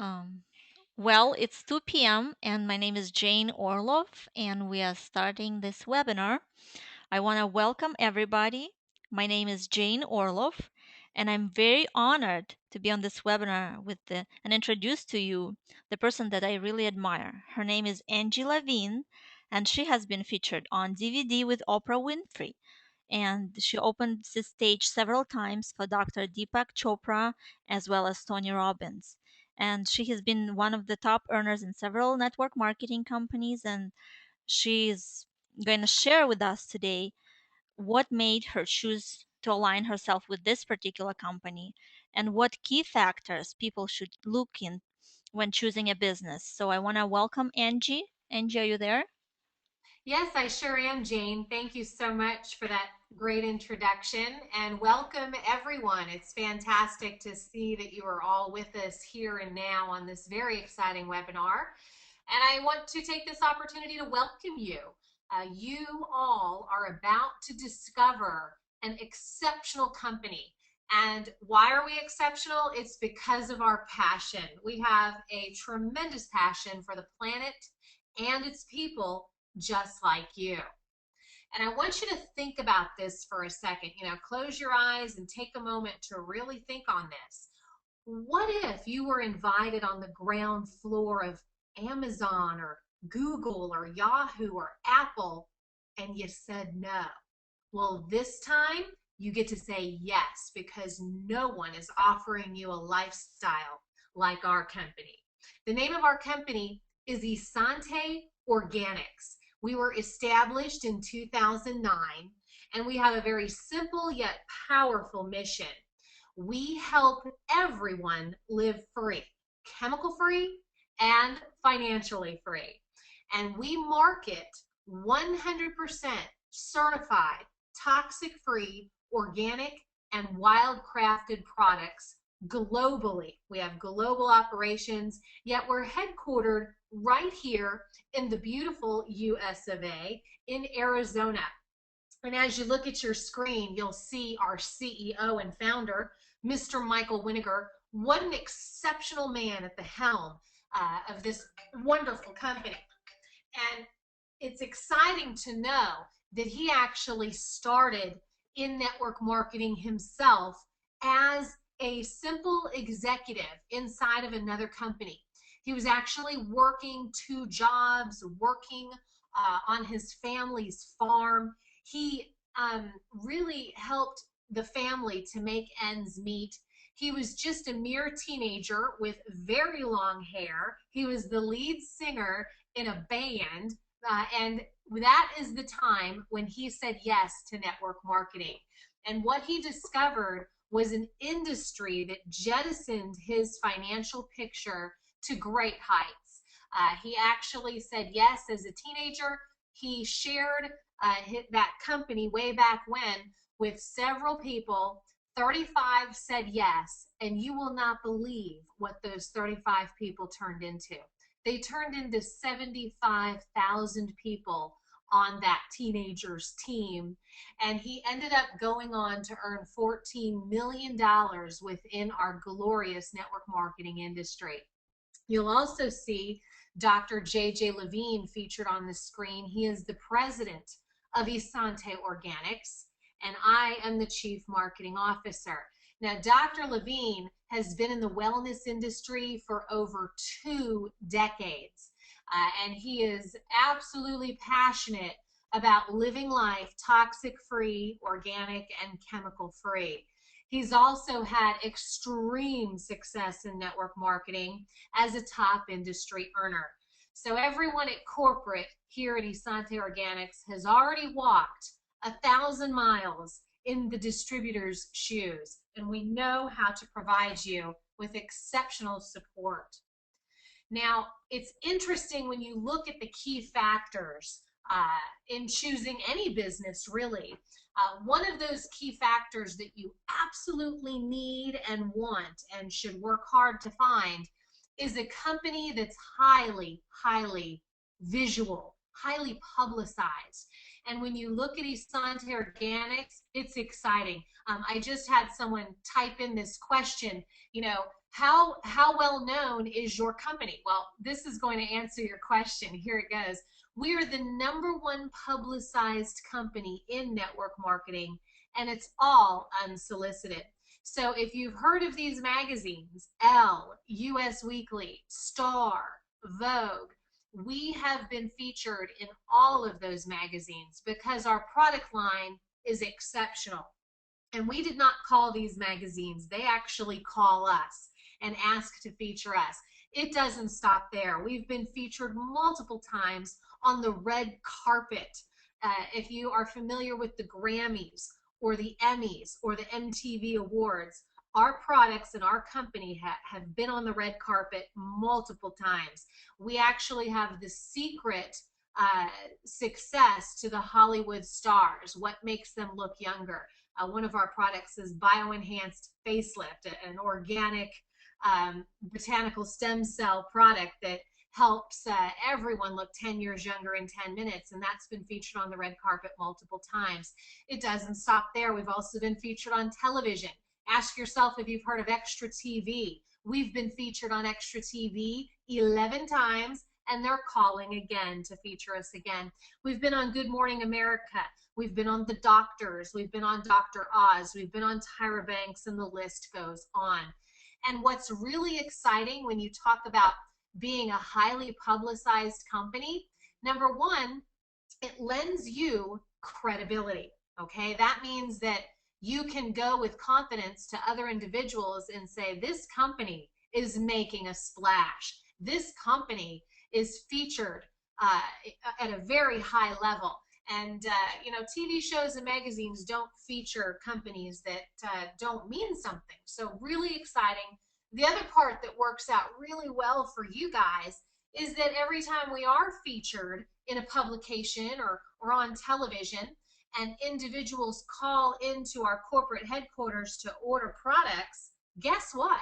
Um, well, it's 2 p.m. and my name is Jane Orlov, and we are starting this webinar. I want to welcome everybody. My name is Jane Orlov, and I'm very honored to be on this webinar and introduce to you the person that I really admire. Her name is Angie Levine, and she has been featured on DVD with Oprah Winfrey. And she opened the stage several times for Dr. Deepak Chopra as well as Tony Robbins. And she has been one of the top earners in several network marketing companies. And she's going to share with us today what made her choose to align herself with this particular company and what key factors people should look in when choosing a business. So I want to welcome Angie. Angie, are you there? Yes, I sure am, Jane. Thank you so much for that great introduction and welcome everyone. It's fantastic to see that you are all with us here and now on this very exciting webinar. And I want to take this opportunity to welcome you. You all are about to discover an exceptional company. And why are we exceptional? It's because of our passion. We have a tremendous passion for the planet and its people, just like you. And I want you to think about this for a second. Close your eyes and take a moment to really think on this. What if you were invited on the ground floor of Amazon or Google or Yahoo or Apple and you said no? Well, this time you get to say yes because no one is offering you a lifestyle like our company. The name of our company is Essante Organics. We were established in 2009 and we have a very simple yet powerful mission. We help everyone live free, chemical free and financially free. And we market 100% certified, toxic free, organic, and wild crafted products globally. We have global operations, yet we're headquartered right here in the beautiful US of A in Arizona. And as you look at your screen, you'll see our CEO and founder, Mr. Michael Wenniger. What an exceptional man at the helm of this wonderful company. And it's exciting to know that he actually started in network marketing himself as a simple executive inside of another company. He was actually working 2 jobs, working on his family's farm. He really helped the family to make ends meet. He was just a mere teenager with very long hair. He was the lead singer in a band, and that is the time when he said yes to network marketing. And what he discovered was an industry that jettisoned his financial picture to great heights. He actually said yes as a teenager. He shared that company way back when with several people. 35 said yes, and you will not believe what those 35 people turned into. They turned into 75,000 people on that teenager's team, and he ended up going on to earn $14 million within our glorious network marketing industry. You'll also see Dr. J.J. Levine featured on the screen. He is the president of Essante Organics, and I am the chief marketing officer. Now, Dr. Levine has been in the wellness industry for over 2 decades, and he is absolutely passionate about living life toxic-free, organic, and chemical-free. He's also had extreme success in network marketing as a top industry earner. So everyone at corporate here at Essante Organics has already walked 1,000 miles in the distributor's shoes, and we know how to provide you with exceptional support. Now, it's interesting when you look at the key factors in choosing any business, really. One of those key factors that you absolutely need and want and should work hard to find is a company that's highly, highly visual, highly publicized. And when you look at Essante Organics, it's exciting. I just had someone type in this question, How well known is your company? Well, this is going to answer your question. Here it goes. We are the #1 publicized company in network marketing, and it's all unsolicited. So if you've heard of these magazines, Elle, Us Weekly, Star, Vogue, we have been featured in all of those magazines because our product line is exceptional. And we did not call these magazines, they actually call us and ask to feature us. It doesn't stop there. We've been featured multiple times on the red carpet. If you are familiar with the Grammys or the Emmys or the MTV Awards, our products and our company have been on the red carpet multiple times. We actually have the secret success to the Hollywood stars, what makes them look younger. One of our products is bioenhanced facelift, an organic botanical stem cell product that helps everyone look 10 years younger in 10 minutes, and that's been featured on the red carpet multiple times. It doesn't stop there. We've also been featured on television. Ask yourself if you've heard of Extra TV. We've been featured on Extra TV 11 times, and they're calling again to feature us again. We've been on Good Morning America. We've been on The Doctors. We've been on Dr. Oz. We've been on Tyra Banks, and the list goes on. And what's really exciting when you talk about being a highly publicized company, number one, it lends you credibility, okay? That means that you can go with confidence to other individuals and say, this company is making a splash. This company is featured at a very high level. And, TV shows and magazines don't feature companies that don't mean something. So really exciting. The other part that works out really well for you guys is that every time we are featured in a publication or on television and individuals call into our corporate headquarters to order products, guess what?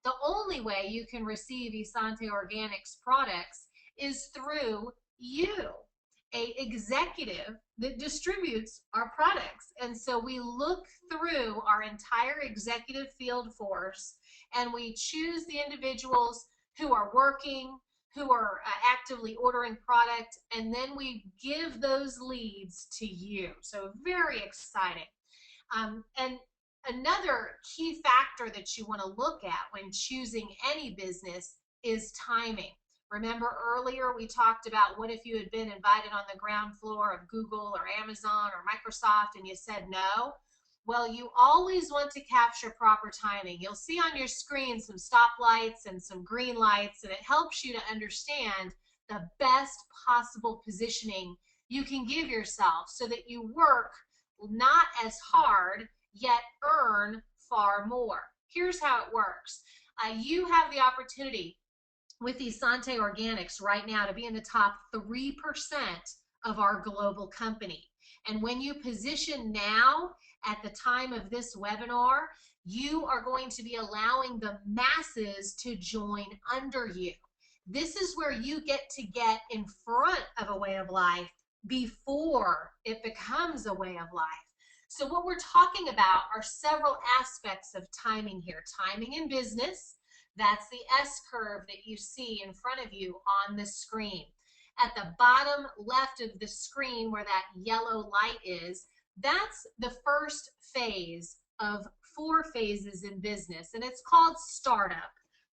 The only way you can receive Essante Organics products is through you, a executive that distributes our products. And so we look through our entire executive field force and we choose the individuals who are working, who are actively ordering product, and then we give those leads to you. So very exciting. And another key factor that you want to look at when choosing any business is timing. Remember earlier we talked about what if you had been invited on the ground floor of Google or Amazon or Microsoft and you said no? Well, you always want to capture proper timing. You'll see on your screen some stoplights and some green lights, and it helps you to understand the best possible positioning you can give yourself so that you work not as hard, yet earn far more. Here's how it works. You have the opportunity with Essante Organics right now to be in the top 3% of our global company. And when you position now at the time of this webinar, you are going to be allowing the masses to join under you. This is where you get in front of a way of life before it becomes a way of life. So what we're talking about are several aspects of timing here. Timing in business, that's the S curve that you see in front of you on the screen. At the bottom left of the screen where that yellow light is, that's the first phase of 4 phases in business, and it's called startup,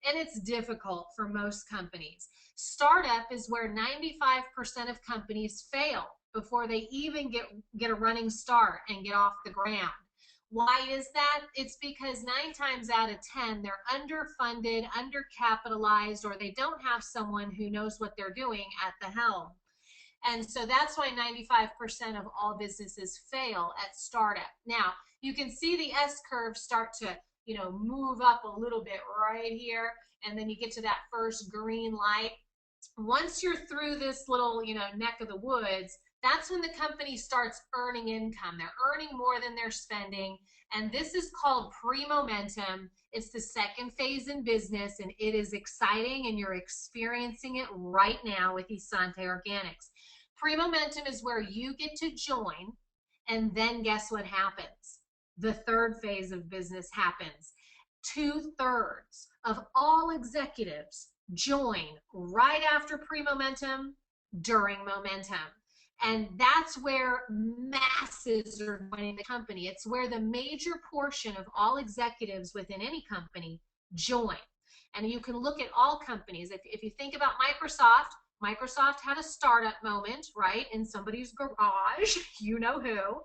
and it's difficult for most companies. Startup is where 95% of companies fail before they even get a running start and get off the ground. Why is that? It's because 9 times out of 10, they're underfunded, undercapitalized, or they don't have someone who knows what they're doing at the helm. And so that's why 95% of all businesses fail at startup. Now, you can see the S curve start to, move up a little bit right here, and then you get to that first green light. Once you're through this little, neck of the woods, that's when the company starts earning income. They're earning more than they're spending, and this is called pre-momentum. It's the second phase in business, and it is exciting, and you're experiencing it right now with Essante Organics. Pre-momentum is where you get to join, and then guess what happens? The third phase of business happens. 2/3 of all executives join right after pre-momentum, during momentum. And that's where masses are joining the company. It's where the major portion of all executives within any company join. And you can look at all companies. If you think about Microsoft had a startup moment, right, in somebody's garage, you know who.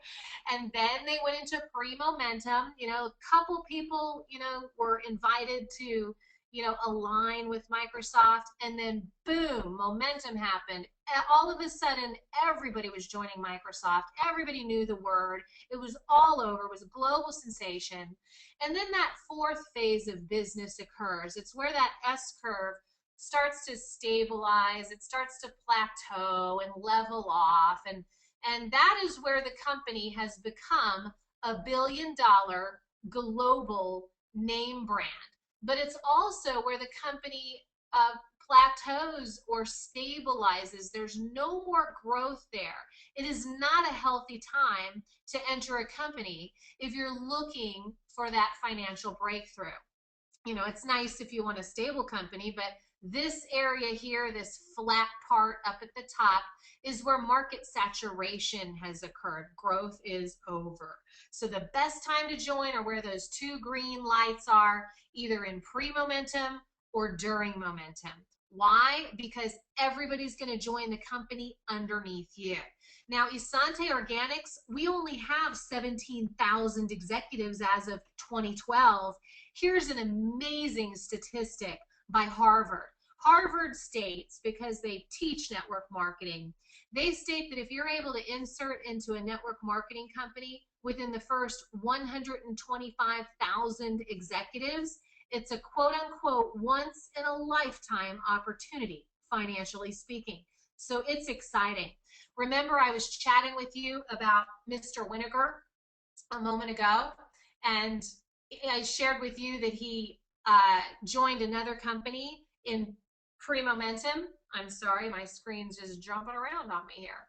And then they went into pre-momentum. A couple people, were invited to, align with Microsoft, and then boom, momentum happened. All of a sudden, everybody was joining Microsoft. Everybody knew the word. It was all over. It was a global sensation. And then that fourth phase of business occurs. It's where that S curve starts to stabilize. It starts to plateau and level off. And that is where the company has become a billion-dollar global name brand. But it's also where the company plateaus or stabilizes. There's no more growth there. It is not a healthy time to enter a company if you're looking for that financial breakthrough. It's nice if you want a stable company, but this area here, this flat part up at the top, is where market saturation has occurred. Growth is over. So the best time to join are where those two green lights are, either in pre-momentum or during momentum. Why? Because everybody's going to join the company underneath you. Now, Essante Organics, we only have 17,000 executives as of 2012. Here's an amazing statistic by Harvard. Harvard states, because they teach network marketing, they state that if you're able to insert into a network marketing company within the first 125,000 executives, it's a quote-unquote once-in-a-lifetime opportunity, financially speaking. So it's exciting. Remember, I was chatting with you about Mr. Wenniger a moment ago, and I shared with you that he joined another company in pre-momentum. I'm sorry, my screen's just jumping around on me here.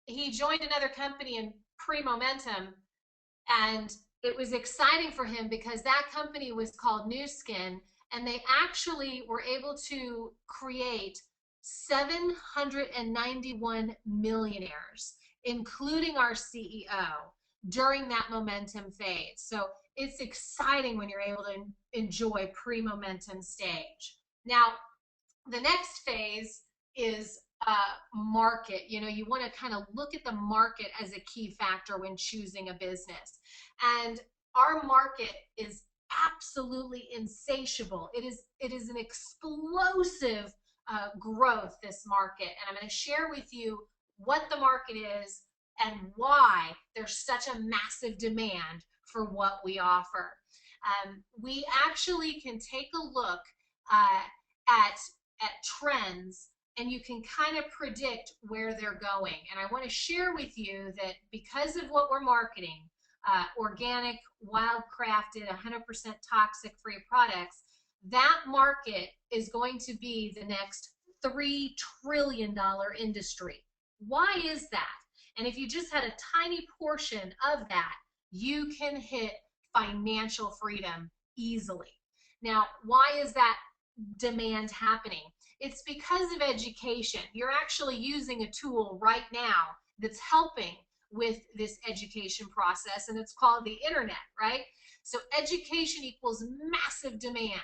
He joined another company in pre-momentum, and it was exciting for him because that company was called New Skin, and they actually were able to create 791 millionaires, including our CEO, during that momentum phase. So it's exciting when you're able to enjoy pre-momentum stage. Now, the next phase is market. You want to kind of look at the market as a key factor when choosing a business. And our market is absolutely insatiable. It is an explosive growth, this market. And I'm going to share with you what the market is and why there's such a massive demand for what we offer. We actually can take a look at trends, and you can kind of predict where they're going. And I want to share with you that because of what we're marketing, organic, wild-crafted, 100% toxic-free products, that market is going to be the next $3 trillion industry. Why is that? And if you just had a tiny portion of that, you can hit financial freedom easily. Now, why is that demand happening? It's because of education. You're actually using a tool right now that's helping with this education process, and it's called the internet, right? So education equals massive demand.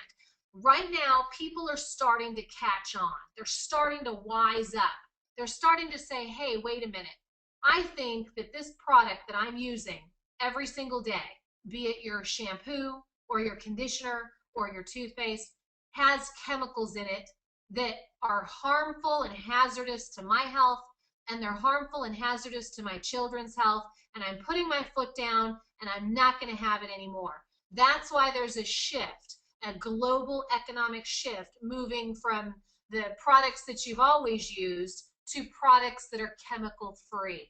Right now, people are starting to catch on. They're starting to wise up. They're starting to say, hey, wait a minute. I think that this product that I'm using every single day, be it your shampoo or your conditioner or your toothpaste, has chemicals in it that are harmful and hazardous to my health, and they're harmful and hazardous to my children's health, and I'm putting my foot down, and I'm not going to have it anymore. That's why there's a shift, a global economic shift, moving from the products that you've always used to products that are chemical free.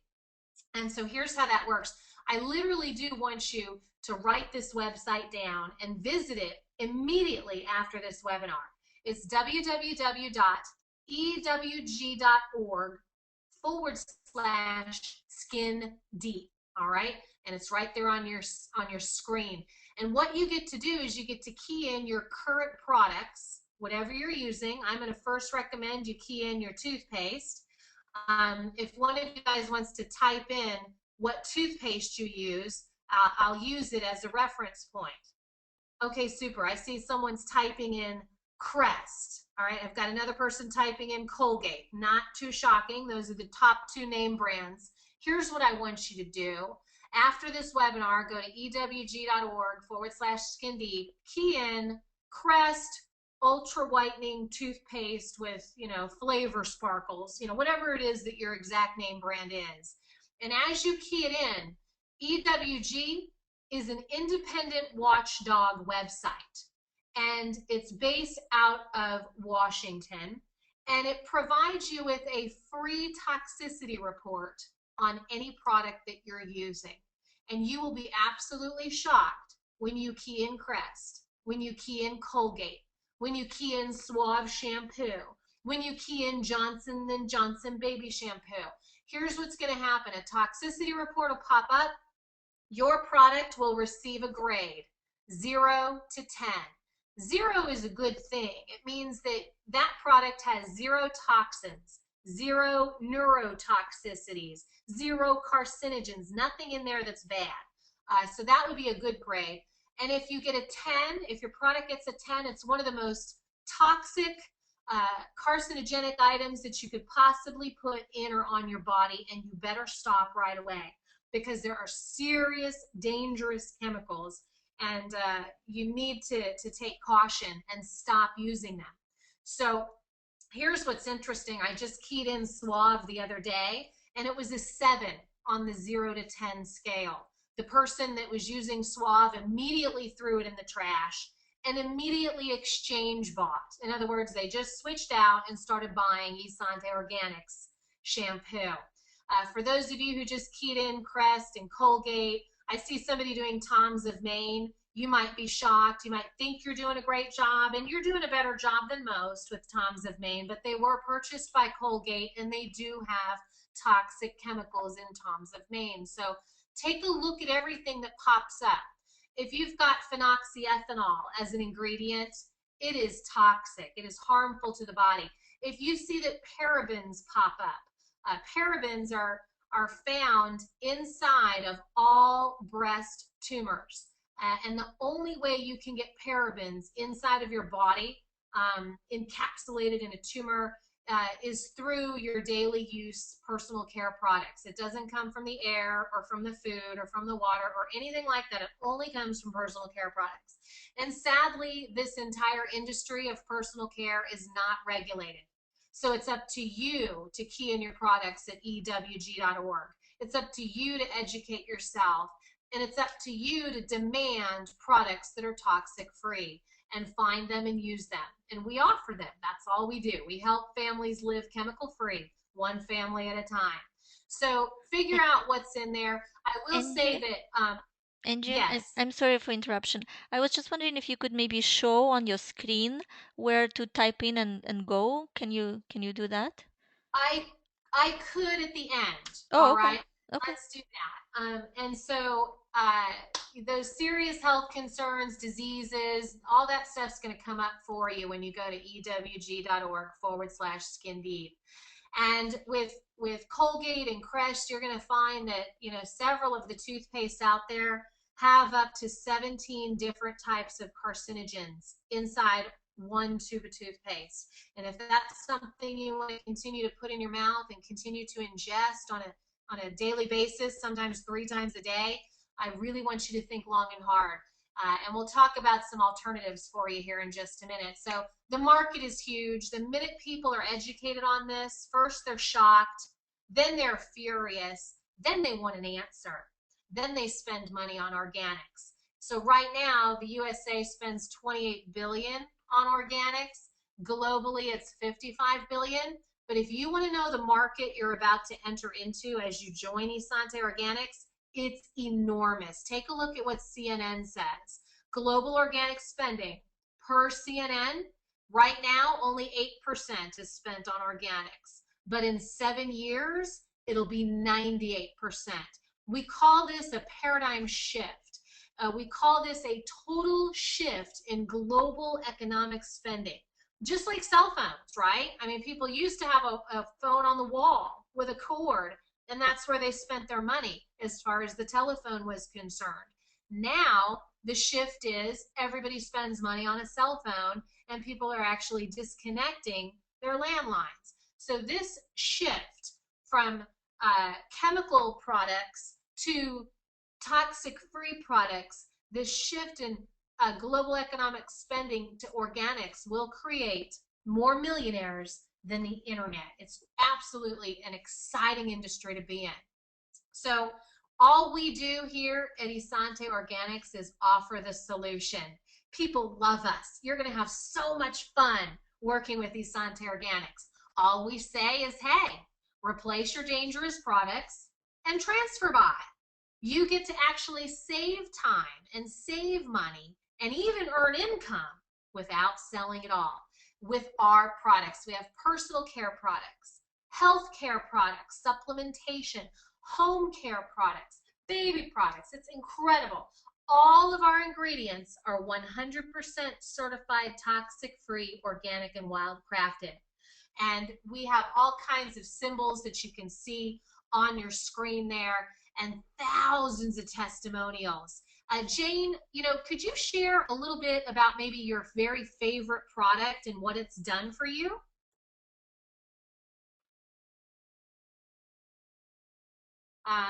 And so here's how that works. I literally do want you to write this website down and visit it immediately after this webinar. It's www.ewg.org/skin deep. All right, and it's right there on your screen. And what you get to do is you get to key in your current products, whatever you're using. I'm going to first recommend you key in your toothpaste. If one of you guys wants to type in what toothpaste you use, I'll use it as a reference point. Okay, super. I see someone's typing in Crest. All right, I've got another person typing in Colgate. Not too shocking. Those are the top two name brands. Here's what I want you to do. After this webinar, go to ewg.org/skin deep, key in Crest ultra whitening toothpaste with, flavor sparkles, whatever it is that your exact name brand is. And as you key it in, EWG is an independent watchdog website, and it's based out of Washington, and it provides you with a free toxicity report on any product that you're using. And you will be absolutely shocked when you key in Crest, when you key in Colgate, when you key in Suave shampoo, when you key in Johnson & Johnson baby shampoo. Here's what's going to happen. A toxicity report will pop up. Your product will receive a grade, 0 to 10. 0 is a good thing. It means that that product has 0 toxins, 0 neurotoxicities, 0 carcinogens, nothing in there that's bad. So that would be a good grade. And if you get a 10, if your product gets a 10, it's one of the most toxic, carcinogenic items that you could possibly put in or on your body, and you better stop right away, because there are serious, dangerous chemicals, and you need to take caution and stop using them. So here's what's interesting. I just keyed in Suave the other day, and it was a 7 on the 0 to 10 scale. The person that was using Suave immediately threw it in the trash and immediately exchange bought. In other words, they just switched out and started buying Essante Organics shampoo. For those of you who just keyed in Crest and Colgate, I see somebody doing Tom's of Maine. You might be shocked. You might think you're doing a great job, and you're doing a better job than most with Tom's of Maine, but they were purchased by Colgate, and they do have toxic chemicals in Tom's of Maine. So take a look at everything that pops up. If you've got phenoxyethanol as an ingredient, it is toxic. It is harmful to the body. If you see that parabens pop up, parabens are found inside of all breast tumors. And the only way you can get parabens inside of your body, encapsulated in a tumor, is through your daily use personal care products. It doesn't come from the air or from the food or from the water or anything like that. It only comes from personal care products. And sadly, this entire industry of personal care is not regulated. So it's up to you to key in your products at ewg.org. It's up to you to educate yourself, and it's up to you to demand products that are toxic free and find them and use them. And we offer them. That's all we do. We help families live chemical free, one family at a time. So figure out what's in there. I will say Angie, that, Angie, yes. I'm sorry for interruption. I was just wondering if you could maybe show on your screen where to type in and go. Can you do that? I I could at the end. Oh, All okay. right, Okay. let's do that. And so those serious health concerns, diseases, all that stuff's going to come up for you when you go to ewg.org/skin deep. And with Colgate and Crest, you're going to find that several of the toothpastes out there have up to 17 different types of carcinogens inside one tube of toothpaste. And if that's something you want to continue to put in your mouth and continue to ingest on a daily basis, sometimes 3 times a day, I really want you to think long and hard. And we'll talk about some alternatives for you here in just a minute. So the market is huge. The minute people are educated on this, first they're shocked, then they're furious, then they want an answer. Then they spend money on organics. So right now, the USA spends $28 billion on organics. Globally, it's $55 billion. But if you want to know the market you're about to enter into as you join Essante Organics, it's enormous. Take a look at what CNN says. Global organic spending per CNN, right now, only 8% is spent on organics. But in 7 years, it'll be 98%. We call this a paradigm shift. We call this a total shift in global economic spending. Just like cell phones, right? I mean, people used to have a phone on the wall with a cord, and that's where they spent their money as far as the telephone was concerned. Now, the shift is everybody spends money on a cell phone, and people are actually disconnecting their landlines. So, this shift from chemical products to toxic free products, this shift in global economic spending to organics will create more millionaires than the internet. It's absolutely an exciting industry to be in. So all we do here at Essante Organics is offer the solution. People love us. You're going to have so much fun working with Essante Organics. All we say is, hey, replace your dangerous products and transfer buy. You get to actually save time and save money and even earn income without selling it all with our products. We have personal care products, health care products, supplementation, home care products, baby products. It's incredible. All of our ingredients are 100% certified toxic-free, organic, and wild-crafted. And we have all kinds of symbols that you can see on your screen there and thousands of testimonials. Jane, could you share a little bit about maybe your very favorite product and what it's done for you?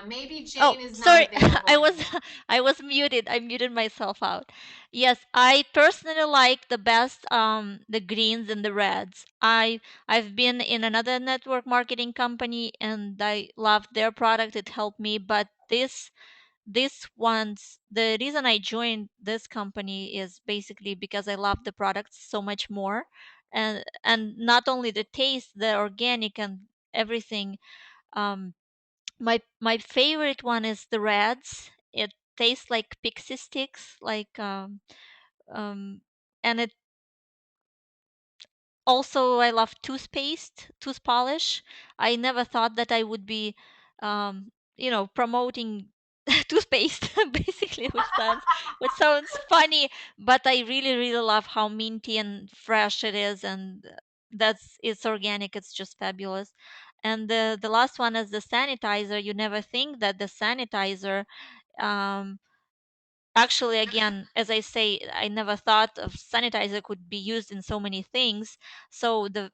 Maybe Oh, Jane is not sorry. available I was anymore. I was muted. I muted myself out. Yes, I personally like the best the greens and the reds. I've been in another network marketing company and I loved their product. It helped me, but this one's the reason I joined this company is basically because I love the products so much more, and not only the taste, the organic and everything. Um, my favorite one is the reds. It tastes like pixie sticks, like um, and it also I love toothpaste, tooth polish. I never thought that I would be, promoting toothpaste basically, which sounds funny, but I really really love how minty and fresh it is, and that's it's organic. It's just fabulous. And the last one is the sanitizer. You never think that the sanitizer um, actually, again, as I say, I never thought of sanitizer could be used in so many things. So the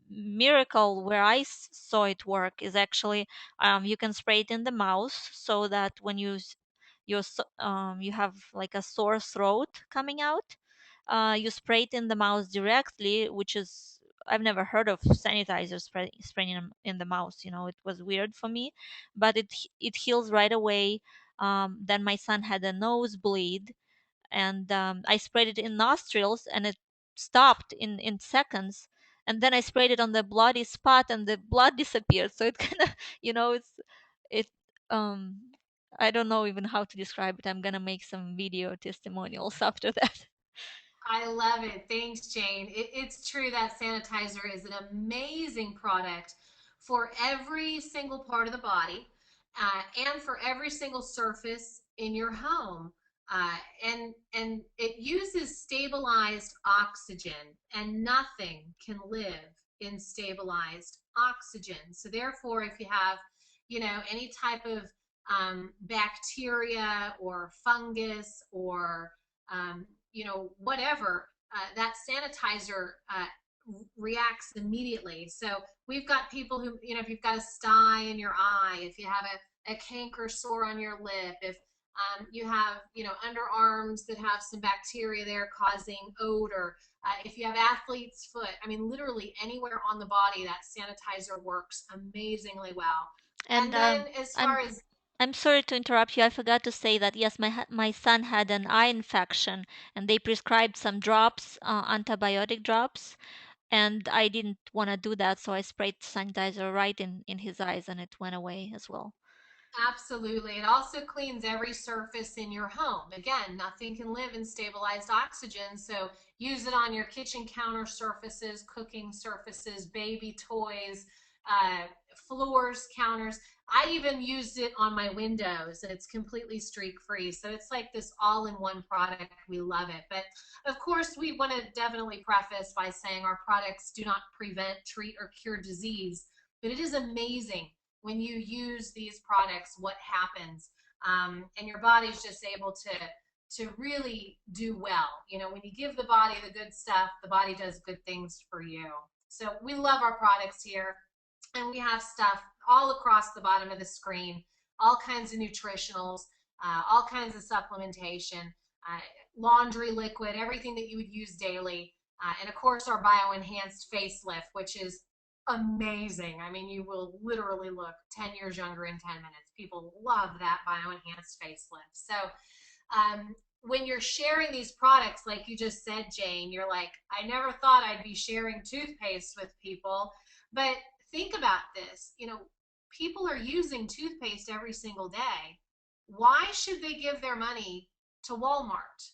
miracle where saw it work is actually you can spray it in the mouth so that when you have like a sore throat coming out, you spray it in the mouth directly, which is I've never heard of sanitizer spraying in the mouth. It was weird for me, but it heals right away. Then my son had a nosebleed, and I sprayed it in nostrils, and it stopped in seconds. And then I sprayed it on the bloody spot, and the blood disappeared. So it kind of, it. Um, I don't know even how to describe it. I'm gonna make some video testimonials after that. I love it. Thanks, Jane. It's true that sanitizer is an amazing product for every single part of the body and for every single surface in your home. Uh, and it uses stabilized oxygen, and nothing can live in stabilized oxygen. So therefore, if you have, any type of bacteria or fungus or whatever, that sanitizer reacts immediately. So we've got people who, if you've got a sty in your eye, if you have a canker sore on your lip, if you have, underarms that have some bacteria there causing odor, if you have athlete's foot, I mean, literally anywhere on the body, that sanitizer works amazingly well. And And then as I'm far as I'm sorry to interrupt you. I forgot to say that yes, my son had an eye infection, and they prescribed some drops, antibiotic drops, and I didn't want to do that, so I sprayed sanitizer right in his eyes, and it went away as well. Absolutely. It also cleans every surface in your home. Again, nothing can live in stabilized oxygen, so use it on your kitchen counter surfaces, cooking surfaces, baby toys, uh, floors, counters. I even used it on my windows, and it's completely streak free. So it's like this all-in-one product. We love it. But of course, we want to definitely preface by saying our products do not prevent, treat, or cure disease. But it is amazing when you use these products what happens, and your body's just able to really do well. You know, when you give the body the good stuff, the body does good things for you. So we love our products here, and we have stuff all across the bottom of the screen, all kinds of nutritionals, all kinds of supplementation, laundry liquid, everything that you would use daily, and of course our bioenhanced facelift, which is amazing. I mean, you will literally look 10 years younger in 10 minutes. People love that bioenhanced facelift. So when you're sharing these products, like you just said, Jane, you're like, I never thought I'd be sharing toothpaste with people. But think about this, you know, people are using toothpaste every single day. Why should they give their money to Walmart?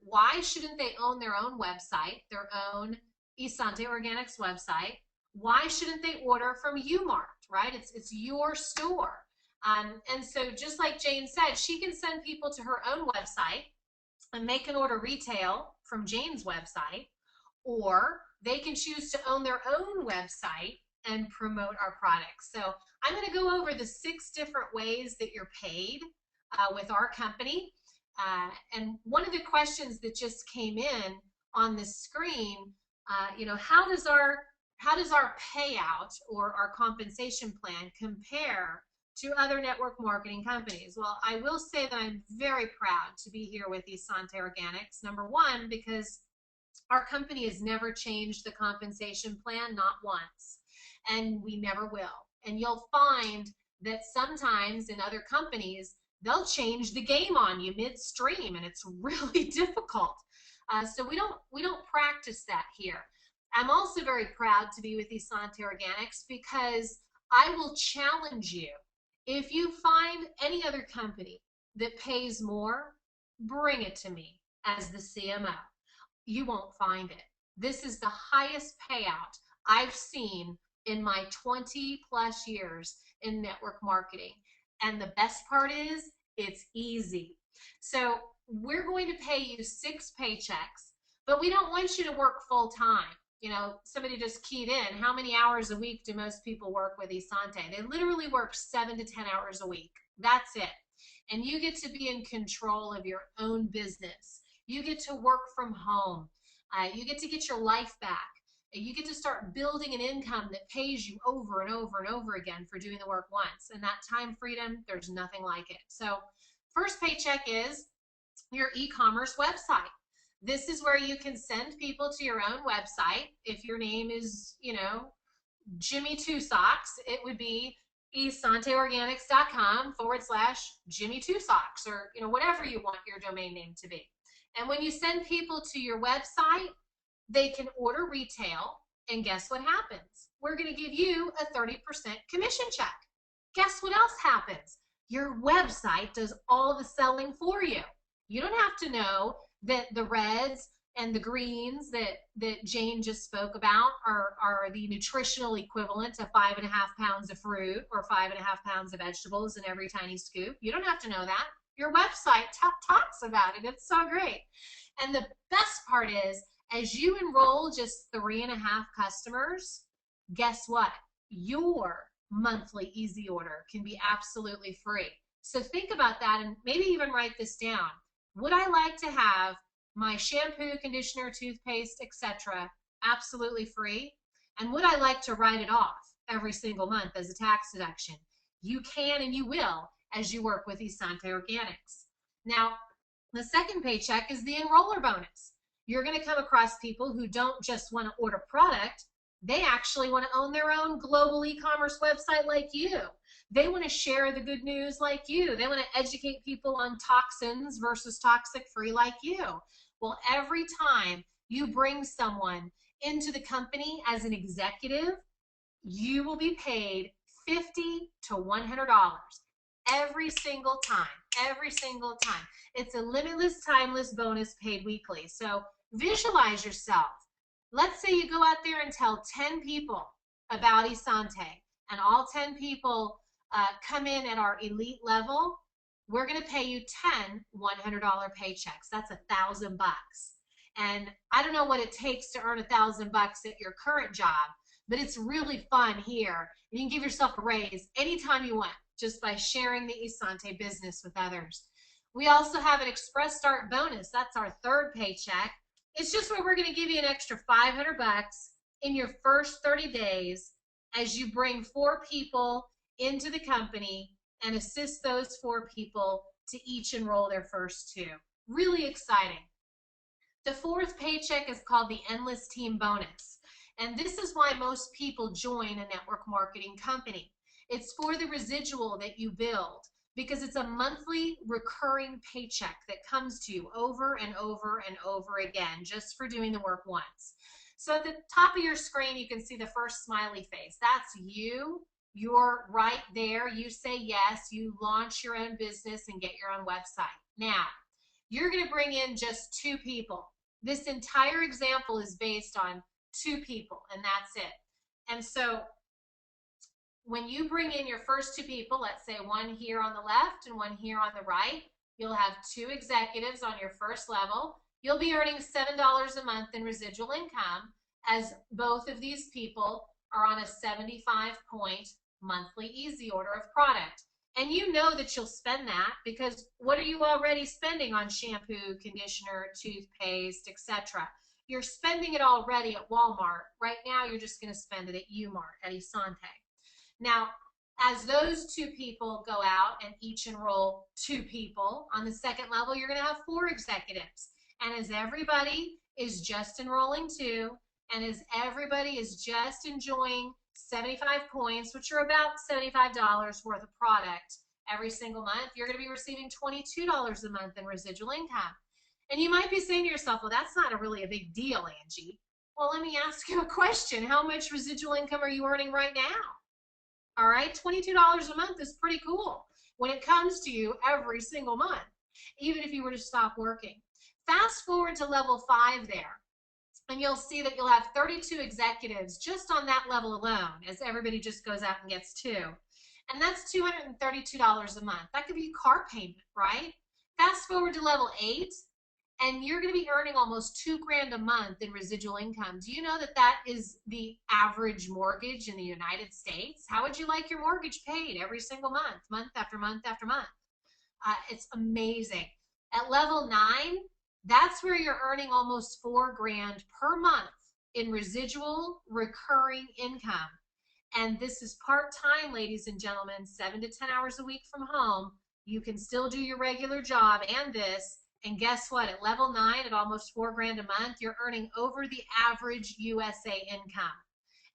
Why shouldn't they own their own website, their own Essante Organics website? Why shouldn't they order from Umart, right? It's your store. And so just like Jane said, she can send people to her own website and they can order retail from Jane's website, or they can choose to own their own website and promote our products. So I'm going to go over the 6 different ways that you're paid with our company. And one of the questions that just came in on the screen, you know, how does our payout or our compensation plan compare to other network marketing companies? Well, I will say that I'm very proud to be here with Essante Organics. Number one, because our company has never changed the compensation plan, not once, and we never will. And you'll find that sometimes in other companies, they'll change the game on you midstream, and it's really difficult. So we don't practice that here. I'm also very proud to be with Essante Organics because I will challenge you. If you find any other company that pays more, bring it to me as the CMO. You won't find it. This is the highest payout I've seen in my 20 plus years in network marketing. And the best part is it's easy. So we're going to pay you 6 paychecks, but we don't want you to work full time. You know, somebody just keyed in, how many hours a week do most people work with Essante? They literally work 7 to 10 hours a week. That's it. And you get to be in control of your own business. You get to work from home. You get to get your life back. You get to start building an income that pays you over and over and over again for doing the work once. And that time freedom, there's nothing like it. So first paycheck is your e-commerce website. This is where you can send people to your own website. If your name is, you know, Jimmy Two Socks, it would be essanteorganics.com/Jimmy Two Socks, or, you know, whatever you want your domain name to be. And when you send people to your website, they can order retail, and guess what happens? We're going to give you a 30% commission check. Guess what else happens? Your website does all the selling for you. You don't have to know that the reds and the greens that Jane just spoke about are the nutritional equivalent to 5.5 pounds of fruit or 5.5 pounds of vegetables in every tiny scoop. You don't have to know that. Your website talks about it. It's so great. And the best part is, as you enroll just 3.5 customers, guess what? Your monthly easy order can be absolutely free. So think about that, and maybe even write this down. Would I like to have my shampoo, conditioner, toothpaste, etc. absolutely free? And would I like to write it off every single month as a tax deduction? You can and you will as you work with Essante Organics. Now, the second paycheck is the enroller bonus. You're going to come across people who don't just want to order product. They actually want to own their own global e-commerce website like you. They want to share the good news like you. They want to educate people on toxins versus toxic free like you. Well, every time you bring someone into the company as an executive, you will be paid $50 to $100 every single time. Every single time. It's a limitless, timeless bonus paid weekly. So visualize yourself. Let's say you go out there and tell 10 people about Essante. and all 10 people come in at our elite level, we're going to pay you 10 $100 paychecks. That's $1,000. And I don't know what it takes to earn $1,000 at your current job, but it's really fun here. And you can give yourself a raise anytime you want just by sharing the Essante business with others. We also have an express start bonus. That's our third paycheck. It's just where we're going to give you an extra $500 in your first 30 days as you bring 4 people into the company and assist those 4 people to each enroll their first 2. Really exciting. The fourth paycheck is called the Endless Team Bonus. And this is why most people join a network marketing company. It's for the residual that you build, because it's a monthly recurring paycheck that comes to you over and over and over again just for doing the work once. So at the top of your screen, you can see the first smiley face. That's you. You're right there. You say yes. You launch your own business and get your own website. Now, you're going to bring in just 2 people. This entire example is based on 2 people, and that's it. And so when you bring in your first 2 people, let's say one here on the left and one here on the right, you'll have 2 executives on your first level. You'll be earning $7 a month in residual income, as both of these people are on a 75-point monthly easy order of product. And you know that you'll spend that, because what are you already spending on shampoo, conditioner, toothpaste, etc.? You're spending it already at Walmart. Right now, you're just going to spend it at Umart, at Essante. Now, as those 2 people go out and each enroll 2 people, on the second level, you're going to have 4 executives. And as everybody is just enrolling 2, and as everybody is just enjoying 75 points, which are about $75 worth of product every single month, you're going to be receiving $22 a month in residual income. And you might be saying to yourself, well, that's not really a big deal, Angie. Well, let me ask you a question. How much residual income are you earning right now? All right, $22 a month is pretty cool when it comes to you every single month, even if you were to stop working. Fast forward to level 5 there, and you'll see that you'll have 32 executives just on that level alone, as everybody just goes out and gets 2. And that's $232 a month. That could be a car payment, right? Fast forward to level 8, and you're going to be earning almost $2,000 a month in residual income. Do you know that that is the average mortgage in the United States? How would you like your mortgage paid every single month, month after month after month? It's amazing. At level 9, that's where you're earning almost $4,000 per month in residual recurring income. And this is part-time, ladies and gentlemen, 7 to 10 hours a week from home. You can still do your regular job and this. And guess what? At level 9, at almost $4,000 a month, you're earning over the average USA income.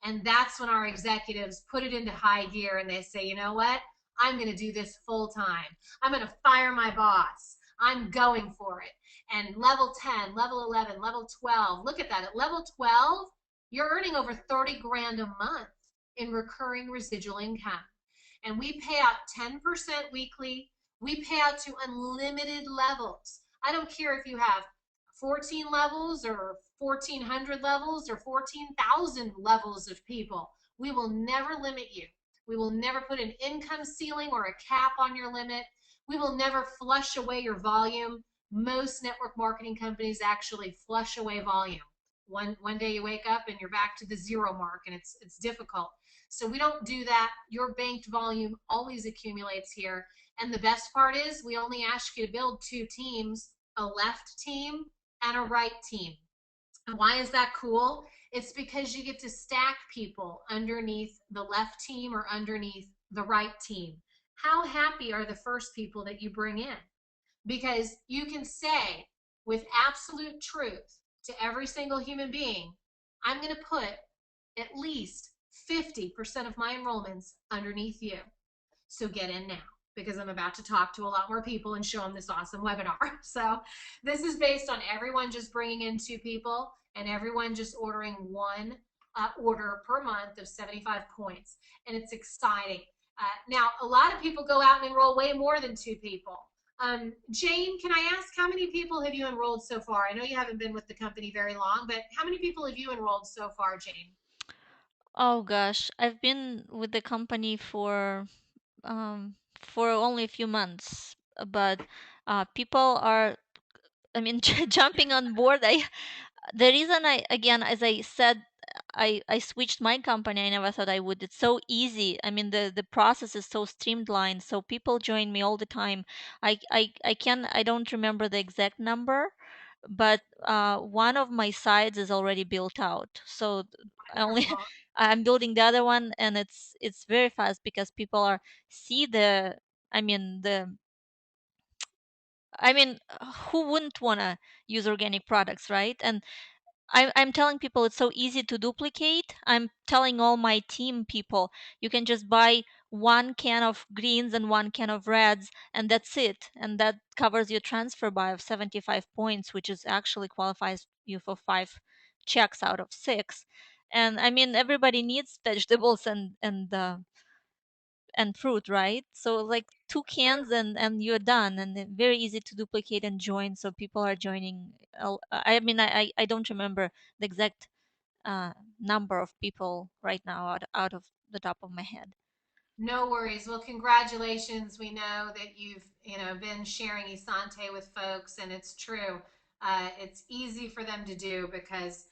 And that's when our executives put it into high gear and they say, you know what? I'm going to do this full time. I'm going to fire my boss. I'm going for it. And level 10, level 11, level 12, look at that. At level 12, you're earning over $30,000 a month in recurring residual income. And we pay out 10% weekly. We pay out to unlimited levels. I don't care if you have 14 levels or 1,400 levels or 14,000 levels of people. We will never limit you. We will never put an income ceiling or a cap on your limit. We will never flush away your volume. Most network marketing companies actually flush away volume. One day you wake up and you're back to the 0 mark, and it's difficult. So we don't do that. Your banked volume always accumulates here. And the best part is we only ask you to build 2 teams, a left team and a right team. And why is that cool? It's because you get to stack people underneath the left team or underneath the right team. How happy are the first people that you bring in? Because you can say with absolute truth to every single human being, I'm going to put at least 50% of my enrollments underneath you. So get in now, because I'm about to talk to a lot more people and show them this awesome webinar. So this is based on everyone just bringing in 2 people and everyone just ordering 1 order per month of 75 points. And it's exciting. Now, a lot of people go out and enroll way more than 2 people. Jane, can I ask, how many people have you enrolled so far? I know you haven't been with the company very long, but how many people have you enrolled so far, Jane? Oh gosh, I've been with the company for only a few months, but people are, I mean, jumping on board. The reason I, again, as I said, I switched my company. I never thought I would. It's so easy. I mean, the process is so streamlined. So people join me all the time. I don't remember the exact number, but one of my sides is already built out. So I only Wonderful. I'm building the other one, and it's very fast because people are see the. I mean the I mean, who wouldn't want to use organic products, right? And I'm telling people it's so easy to duplicate. I'm telling all my team people, you can just buy one can of greens and one can of reds, and that's it. And that covers your transfer buy of 75 points, which is actually qualifies you for 5 checks out of 6. And I mean, everybody needs vegetables and fruit, right? So like two True. cans and you're done, and very easy to duplicate and join. So people are joining. I mean, I don't remember the exact uh, number of people right now out of the top of my head. No worries. Well, congratulations. We know that you've, been sharing Essante with folks, and it's true. It's easy for them to do because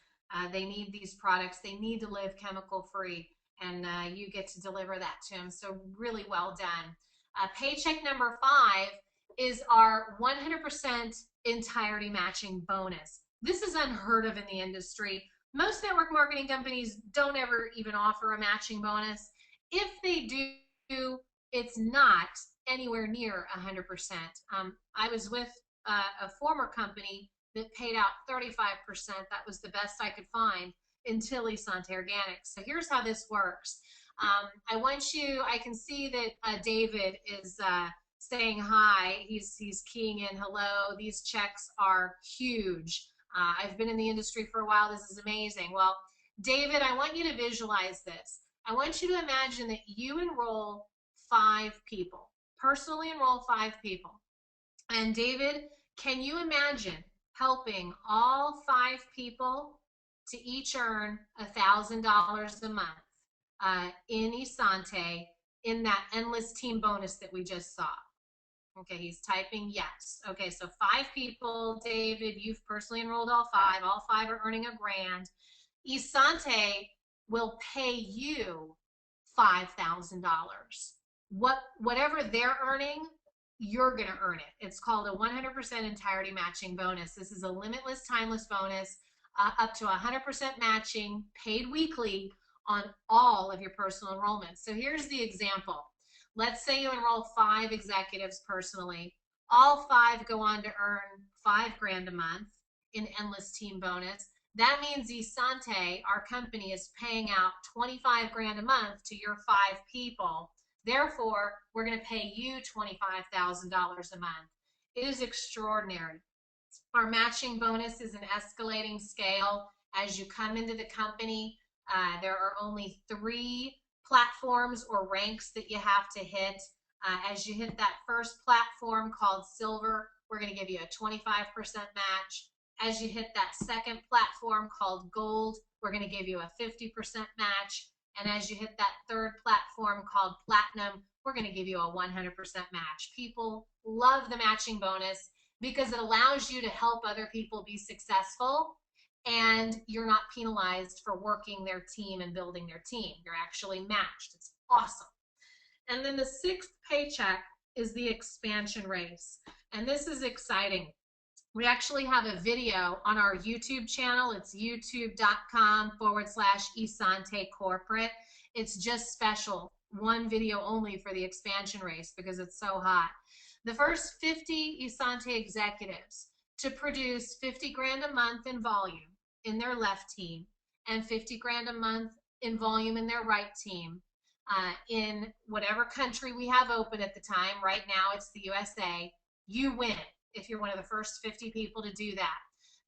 they need these products. They need to live chemical free, and you get to deliver that to them. So, really well done. Paycheck number 5 is our 100% entirety matching bonus. This is unheard of in the industry. Most network marketing companies don't ever even offer a matching bonus. If they do, it's not anywhere near 100%. I was with a former company that paid out 35%. That was the best I could find until Essante Organics. So here's how this works. I can see that David is saying hi. He's keying in hello. These checks are huge. I've been in the industry for a while. This is amazing. Well, David, I want you to visualize this. I want you to imagine that you enroll 5 people, personally enroll 5 people. And David, can you imagine helping all 5 people to each earn $1,000 a month in Essante in that endless team bonus that we just saw? Okay, he's typing yes. Okay, so 5 people, David, you've personally enrolled all 5. All 5 are earning $1,000. Essante will pay you $5,000. Whatever they're earning, you're going to earn it. It's called a 100% entirety matching bonus. This is a limitless, timeless bonus, up to 100% matching, paid weekly on all of your personal enrollments. So here's the example. Let's say you enroll 5 executives personally. All 5 go on to earn $5,000 a month in endless team bonus. That means Essante, our company, is paying out $25,000 a month to your 5 people. Therefore, we're going to pay you $25,000 a month. It is extraordinary. Our matching bonus is an escalating scale. As you come into the company, there are only 3 platforms or ranks that you have to hit. As you hit that first platform called silver, we're going to give you a 25% match. As you hit that second platform called gold, we're going to give you a 50% match. And as you hit that third platform called platinum, we're going to give you a 100% match. People love the matching bonus because it allows you to help other people be successful, and you're not penalized for working their team and building their team. You're actually matched. It's awesome. And then the 6th paycheck is the expansion race. And this is exciting. We actually have a video on our YouTube channel. It's youtube.com/Essante Corporate. It's just special, one video only for the expansion race because it's so hot. The first 50 Essante executives to produce 50 grand a month in volume in their left team and 50 grand a month in volume in their right team, in whatever country we have open at the time. Right now it's the USA. You win if you're one of the first 50 people to do that.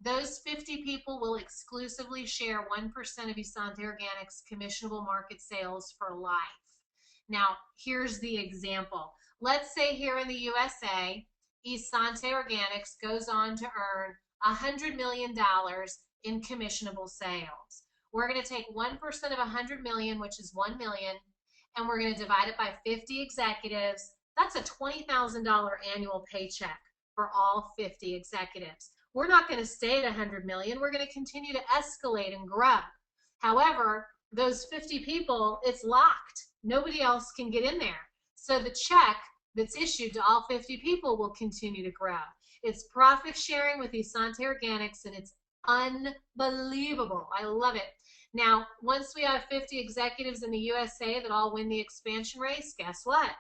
Those 50 people will exclusively share 1% of Essante Organics commissionable market sales for life. Now, here's the example. Let's say here in the USA, Essante Organics goes on to earn $100 million in commissionable sales. We're going to take 1% of 100 million, which is 1 million, and we're going to divide it by 50 executives. That's a $20,000 annual paycheck for all 50 executives. We're not going to stay at 100 million. We're going to continue to escalate and grow. However, those 50 people, it's locked. Nobody else can get in there. So the check that's issued to all 50 people will continue to grow. It's profit sharing with Essante Organics, and it's unbelievable. I love it. Now, once we have 50 executives in the USA that all win the expansion race, guess what?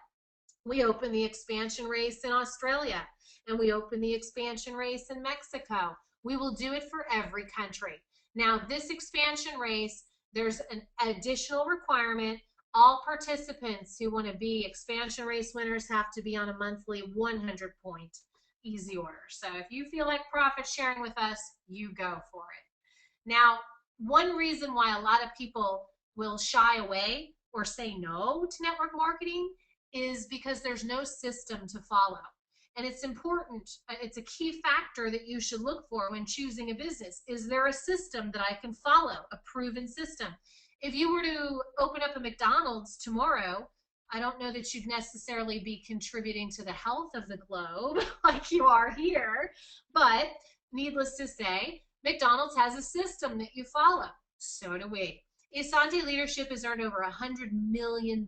We open the expansion race in Australia, and we open the expansion race in Mexico. We will do it for every country. Now, this expansion race, there's an additional requirement. All participants who want to be expansion race winners have to be on a monthly 100-point easy order. So if you feel like profit sharing with us, you go for it. Now, one reason why a lot of people will shy away or say no to network marketing is because there's no system to follow. And it's important, it's a key factor that you should look for when choosing a business. Is there a system that I can follow, a proven system? If you were to open up a McDonald's tomorrow, I don't know that you'd necessarily be contributing to the health of the globe like you are here, but needless to say, McDonald's has a system that you follow. So do we. Essante Leadership has earned over $100 million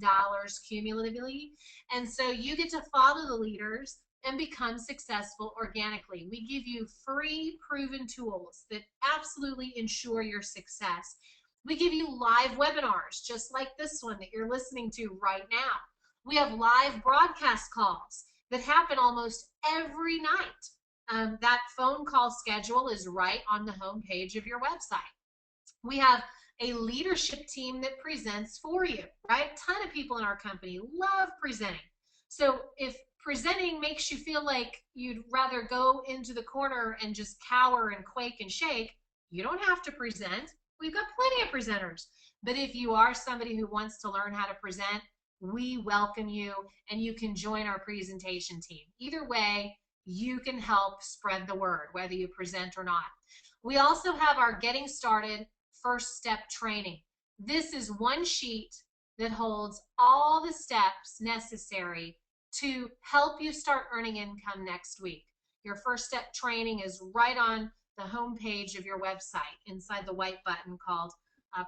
cumulatively, and so you get to follow the leaders and become successful organically. We give you free, proven tools that absolutely ensure your success. We give you live webinars, just like this one that you're listening to right now. We have live broadcast calls that happen almost every night. That phone call schedule is right on the home page of your website. We have a leadership team that presents for you, right? A ton of people in our company love presenting. So if presenting makes you feel like you'd rather go into the corner and just cower and quake and shake, you don't have to present. We've got plenty of presenters. But if you are somebody who wants to learn how to present, we welcome you, and you can join our presentation team. Either way, you can help spread the word, whether you present or not. We also have our Getting Started First Step Training. This is one sheet that holds all the steps necessary to help you start earning income next week. Your first step training is right on the home page of your website inside the white button called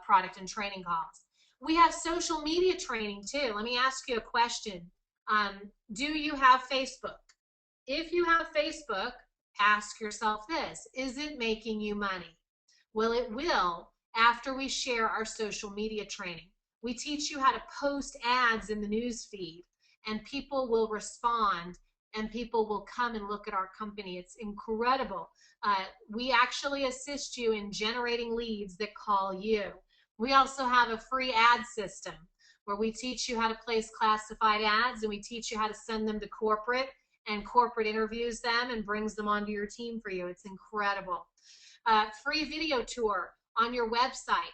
Product and Training Calls. We have social media training too. Let me ask you a question. Do you have Facebook? If you have Facebook, ask yourself this: is it making you money? Well, it will after we share our social media training. We teach you how to post ads in the news feed, and people will respond, and people will come and look at our company. It's incredible. We actually assist you in generating leads that call you. We also have a free ad system where we teach you how to place classified ads, and we teach you how to send them to corporate, and corporate interviews them and brings them onto your team for you. It's incredible. Free video tour on your website.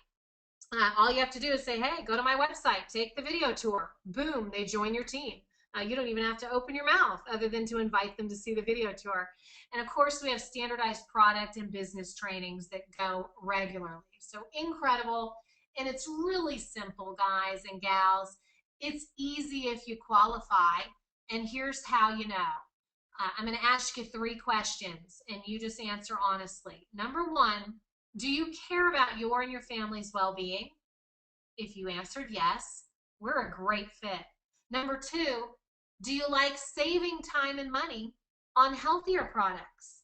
All you have to do is say, hey, go to my website, take the video tour. Boom, they join your team. You don't even have to open your mouth other than to invite them to see the video tour. And of course, we have standardized product and business trainings that go regularly. So incredible. And it's really simple, guys and gals. It's easy if you qualify. And here's how you know. I'm going to ask you 3 questions, and you just answer honestly. Number 1, do you care about your and your family's well-being? If you answered yes, we're a great fit. Number 2, do you like saving time and money on healthier products?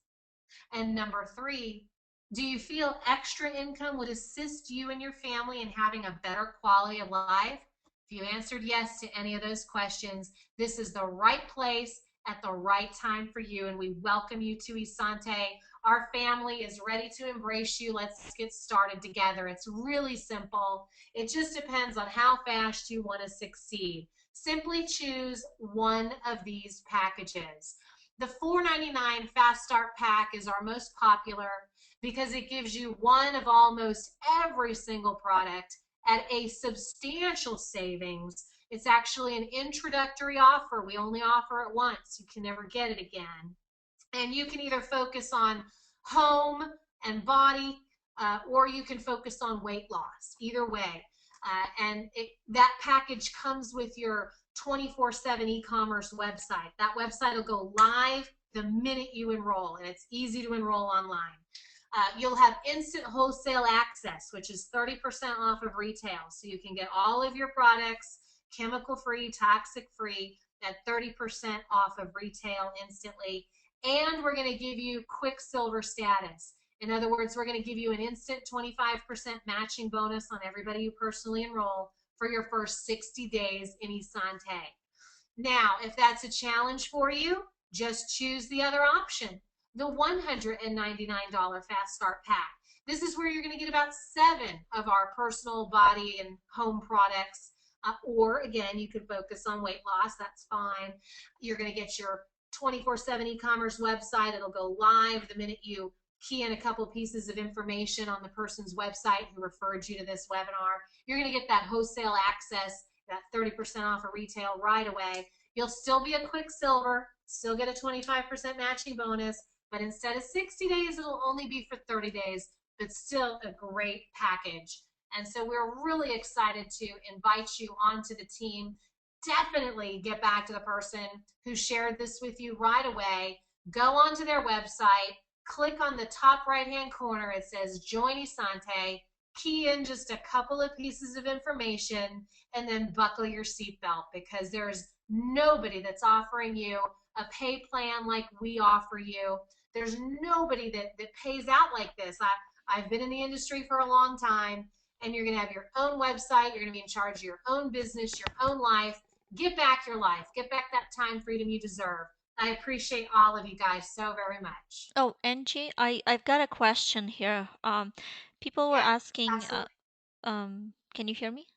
And number 3, do you feel extra income would assist you and your family in having a better quality of life? If you answered yes to any of those questions, this is the right place at the right time for you, and we welcome you to Essante. Our family is ready to embrace you. Let's get started together. It's really simple. It just depends on how fast you want to succeed. Simply choose one of these packages. The $4.99 Fast Start Pack is our most popular because it gives you one of almost every single product at a substantial savings. It's actually an introductory offer. We only offer it once. You can never get it again. And you can either focus on home and body, or you can focus on weight loss. Either way. That package comes with your 24/7 e-commerce website. That website will go live the minute you enroll, and it's easy to enroll online. You'll have instant wholesale access, which is 30% off of retail. So you can get all of your products chemical free, toxic free at 30% off of retail instantly. And we're going to give you Quicksilver status. In other words, we're going to give you an instant 25% matching bonus on everybody you personally enroll for your first 60 days in Essante. Now, if that's a challenge for you, just choose the other option, the $199 Fast Start Pack. This is where you're going to get about 7 of our personal body and home products. Or again, you could focus on weight loss. That's fine. You're going to get your 24/7 e-commerce website. It'll go live the minute you key in a couple pieces of information on the person's website who referred you to this webinar. You're going to get that wholesale access, that 30% off of retail right away. You'll still be a Quicksilver, still get a 25% matching bonus, but instead of 60 days, it'll only be for 30 days, but still a great package. And so we're really excited to invite you onto the team. Definitely get back to the person who shared this with you right away. Go onto their website, click on the top right-hand corner. It says Join Essante. Key in just a couple of pieces of information and then buckle your seatbelt, because there's nobody that's offering you a pay plan like we offer you. There's nobody that pays out like this. I've been in the industry for a long time, and you're going to have your own website. You're going to be in charge of your own business, your own life. Get back your life. Get back that time freedom you deserve. I appreciate all of you guys so very much. Oh, Angie, I've got a question here. People were Yeah, asking, absolutely. can you hear me?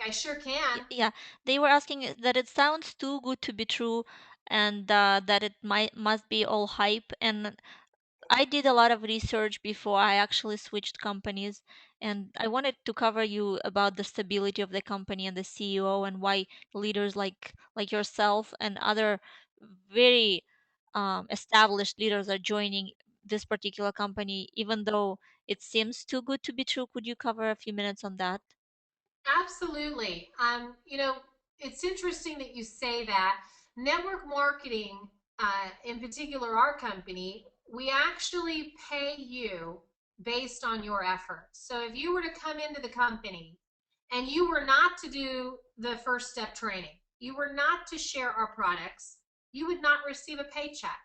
I sure can. Yeah, they were asking that it sounds too good to be true, and that it might must be all hype. And I did a lot of research before I actually switched companies, and I wanted to cover you about the stability of the company and the CEO, and why leaders like yourself and other very established leaders are joining this particular company, even though it seems too good to be true. Could you cover a few minutes on that? Absolutely. It's interesting that you say that. Network marketing, in particular, our company, we actually pay you based on your efforts. So if you were to come into the company and you were not to do the first step training, you were not to share our products, you would not receive a paycheck.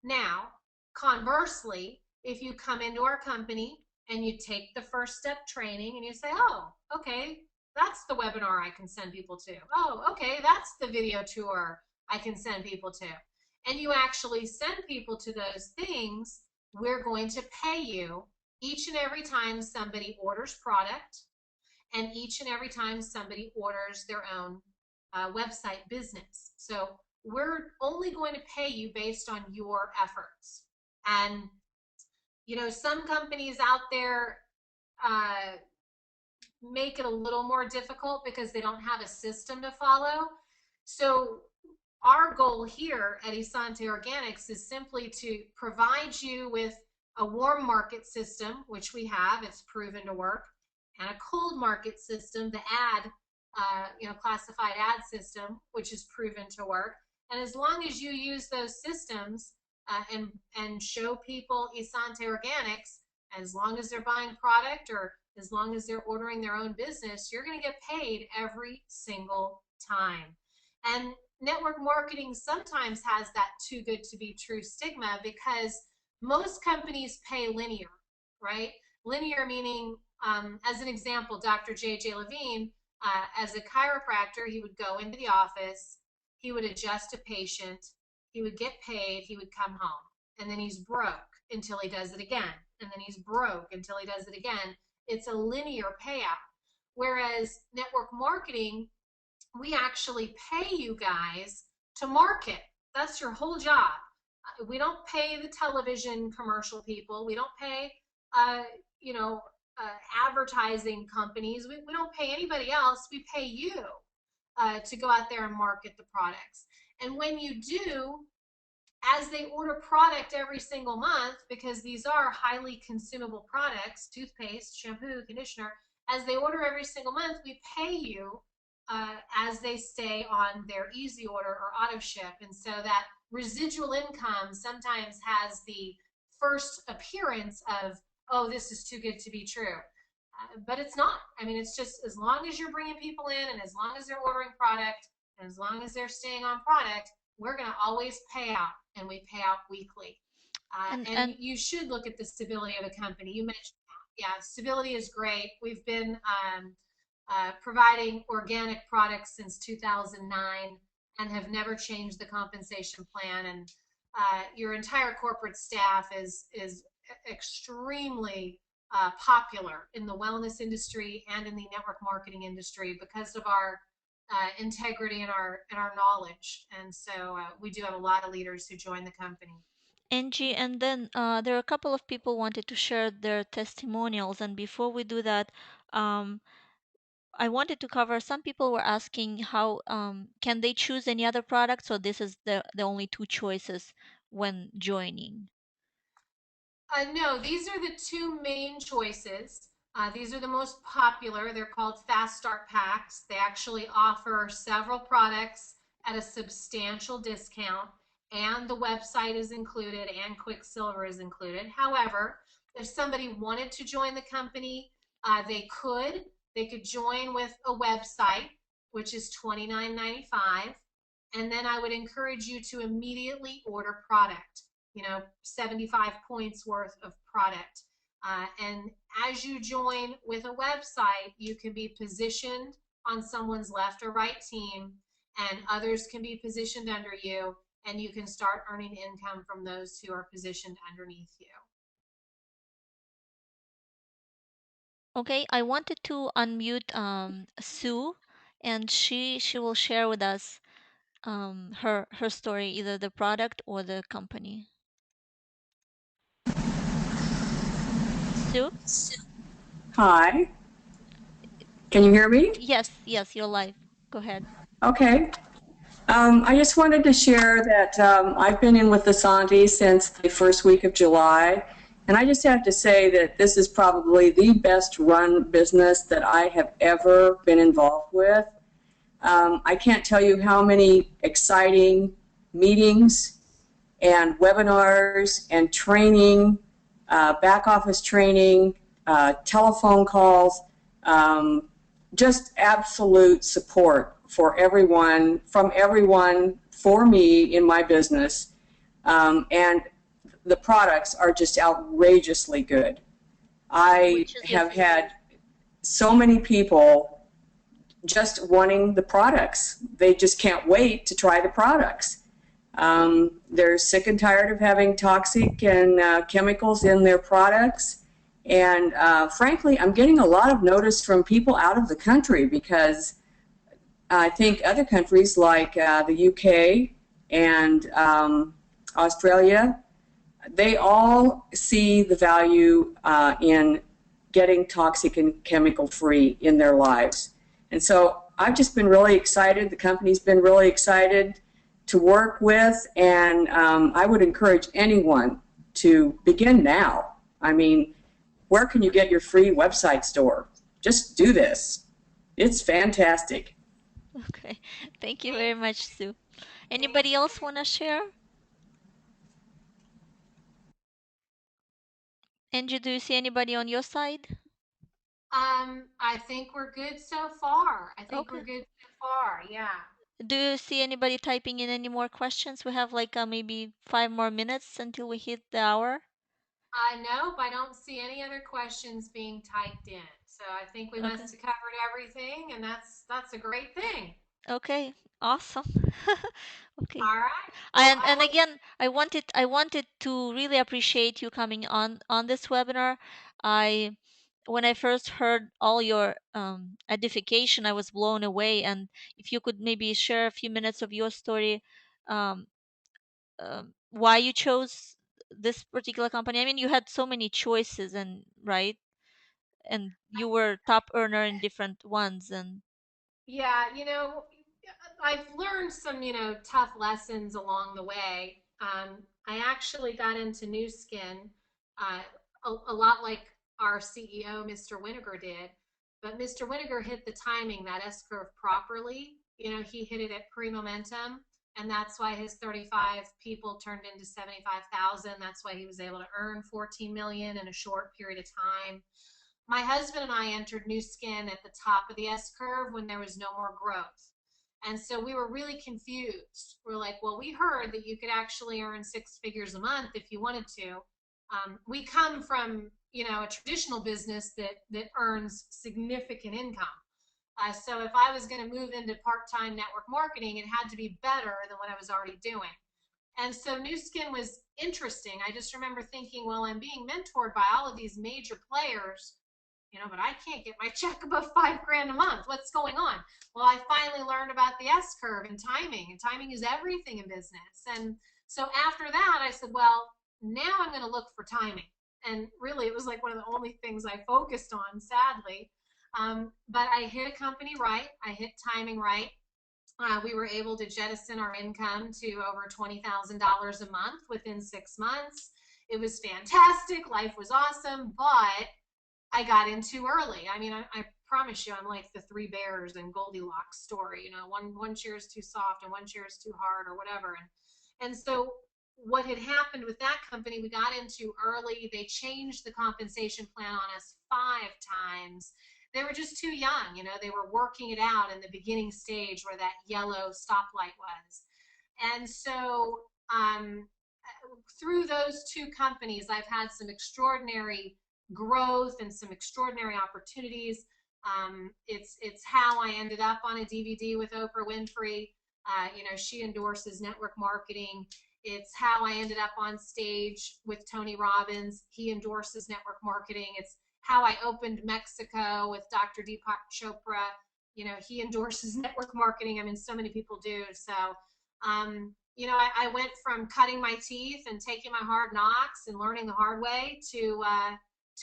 Now, conversely, if you come into our company and you take the first step training and you say, oh, okay, that's the webinar I can send people to. Oh, okay, that's the video tour I can send people to. And you actually send people to those things, we're going to pay you each and every time somebody orders product, and each and every time somebody orders their own website business. So we're only going to pay you based on your efforts. And, some companies out there uh, make it a little more difficult because they don't have a system to follow. So our goal here at Essante Organics is simply to provide you with a warm market system, which we have, it's proven to work, and a cold market system, the ad, classified ad system, which is proven to work. And as long as you use those systems and show people Essante Organics, as long as they're buying product or as long as they're ordering their own business, you're going to get paid every single time. And network marketing sometimes has that too good to be true stigma, because most companies pay linear, right? Linear meaning, as an example, Dr. J.J. Levine, as a chiropractor, he would go into the office, he would adjust a patient, he would get paid, he would come home, and then he's broke until he does it again, and then he's broke until he does it again. It's a linear payout. Whereas network marketing, we actually pay you guys to market. That's your whole job. We don't pay the television commercial people. We don't pay, uh, you know, advertising companies. We don't pay anybody else. We pay you to go out there and market the products. And when you do, as they order product every single month, because these are highly consumable products, toothpaste, shampoo, conditioner, as they order every single month, we pay you as they stay on their easy order or auto ship. And so that residual income sometimes has the first appearance of, oh, this is too good to be true. But it's not. I mean, it's just as long as you're bringing people in and as long as they're ordering product and as long as they're staying on product, we're going to always pay out, and we pay out weekly. And And you should look at the stability of the company. You mentioned that. Yeah, stability is great. We've been providing organic products since 2009 and have never changed the compensation plan. And your entire corporate staff is extremely popular in the wellness industry and in the network marketing industry because of our integrity and our knowledge. And so we do have a lot of leaders who join the company. Angie, and then there are a couple of people wanted to share their testimonials. And before we do that, um, I wanted to cover. Some people were asking how can they choose any other product? So this is the only two choices when joining. No, these are the two main choices. These are the most popular. They're called Fast Start Packs. They actually offer several products at a substantial discount, and the website is included, and Quicksilver is included. However, if somebody wanted to join the company, they could. They could join with a website, which is $29.95, and then I would encourage you to immediately order product, 75 points worth of product. And as you join with a website, you can be positioned on someone's left or right team, and others can be positioned under you, and you can start earning income from those who are positioned underneath you. Okay, I wanted to unmute Sue, and she will share with us her story, either the product or the company. Sue? Hi, can you hear me? Yes, yes, you're live. Go ahead. Okay. I just wanted to share that I've been in with Essante since the first week of July, and I just have to say that this is probably the best run business that I have ever been involved with. I can't tell you how many exciting meetings and webinars and training, back office training, telephone calls, um, just absolute support for everyone, from everyone for me in my business. And the products are just outrageously good. I Which is your have favorite? had so many people just wanting the products. They just can't wait to try the products. They're sick and tired of having toxic and chemicals in their products. And frankly, I'm getting a lot of notice from people out of the country because I think other countries like the UK and Australia, they all see the value in getting toxic and chemical free in their lives. And so I've just been really excited. The company's been really excited to work with, and I would encourage anyone to begin now. I mean, where can you get your free website store? Just do this. It's fantastic. Okay. Thank you very Thank, much, Sue. thank Anybody else you. want to share? Angie, do you see anybody on your side? I think we're good so far. I think we're Okay. good so far. Yeah. Do you see anybody typing in any more questions? We have like maybe 5 more minutes until we hit the hour. Nope, I don't see any other questions being typed in. So I think we Okay. must have covered everything, and that's a great thing. Okay. Awesome. Okay. All right. Well, And I and hope. again, I wanted to really appreciate you coming on this webinar. I When I first heard all your edification, I was blown away. And if you could maybe share a few minutes of your story, um, why you chose this particular company. I mean, you had so many choices, and right, and you were top earner in different ones, and Yeah, I've learned some, tough lessons along the way. I actually got into New Skin uh, a lot like our CEO, Mr. Wenniger, did. But Mr. Wenniger hit the timing, that S curve properly. You know, he hit it at pre momentum, and that's why his 35 people turned into 75,000. That's why he was able to earn 14 million in a short period of time. My husband and I entered New Skin at the top of the S curve when there was no more growth. And so we were really confused. We're like, well, we heard that you could actually earn six figures a month if you wanted to. We come from, you know, a traditional business that earns significant income. So if I was going to move into part-time network marketing, it had to be better than what I was already doing. And so New Skin was interesting. I just remember thinking, well, I'm being mentored by all of these major players, you know, but I can't get my check above $5,000 a month. What's going on? Well, I finally learned about the S curve and timing is everything in business. And so after that, I said, well, now I'm going to look for timing. And really, it was like one of the only things I focused on, sadly. But I hit a company right, I hit timing right. We were able to jettison our income to over $20,000 a month within 6 months. It was fantastic. Life was awesome, but I got in too early. I mean, I promise you, I'm like the three bears and Goldilocks story. You know, one chair is too soft and one chair is too hard or whatever. And so what had happened with that company, we got into early. They changed the compensation plan on us 5 times. They were just too young. You know, they were working it out in the beginning stage where that yellow stoplight was. And so through those two companies, I've had some extraordinary growth and some extraordinary opportunities. It's how I ended up on a DVD with Oprah Winfrey. You know, she endorses network marketing. It's how I ended up on stage with Tony Robbins. He endorses network marketing. It's how I opened Mexico with Dr. Deepak Chopra. You know, he endorses network marketing. I mean, so many people do. So, you know, I went from cutting my teeth and taking my hard knocks and learning the hard way to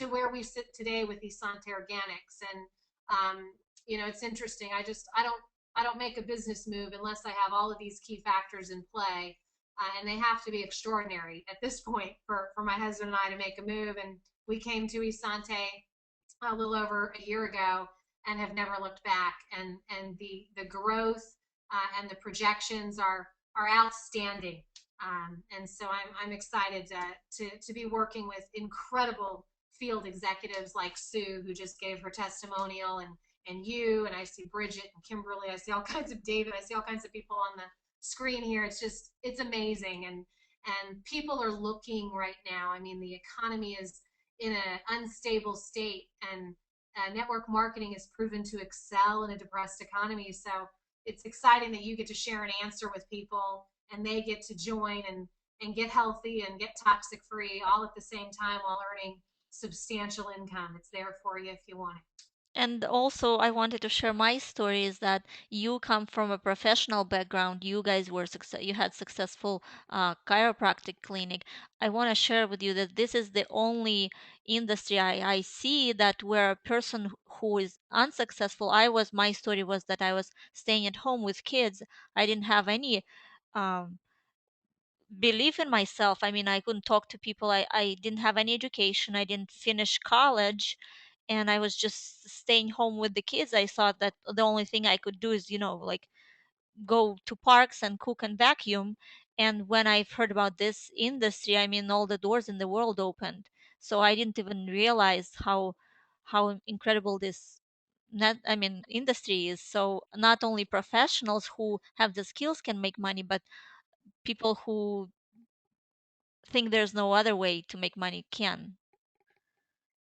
where we sit today with Essante Organics. And you know, it's interesting. I don't make a business move unless I have all of these key factors in play, and they have to be extraordinary at this point for my husband and I to make a move. And we came to Essante a little over a year ago and have never looked back. And the growth and the projections are outstanding. And so I'm excited to be working with incredible field executives like Sue, who just gave her testimonial, and you, and I see Bridget and Kimberly, I see all kinds of David, I see all kinds of people on the screen here. It's amazing. And people are looking right now. I mean, the economy is in an unstable state, and network marketing has proven to excel in a depressed economy. So it's exciting that you get to share an answer with people and they get to join and get healthy and get toxic free all at the same time while earning substantial income. It's there for you if you want it. And also, I wanted to share my story is that you come from a professional background. You guys were you had successful chiropractic clinic. I want to share with you that this is the only industry I see that where a person who is unsuccessful. My story was that I was staying at home with kids. I didn't have any um, belief in myself. I mean, I couldn't talk to people. I didn't have any education. I didn't finish college, and I was just staying home with the kids. I thought that the only thing I could do is, like go to parks and cook and vacuum. And when I've heard about this industry, I mean, all the doors in the world opened. So I didn't even realize how incredible this not I mean industry is. So not only professionals who have the skills can make money, but people who think there's no other way to make money can.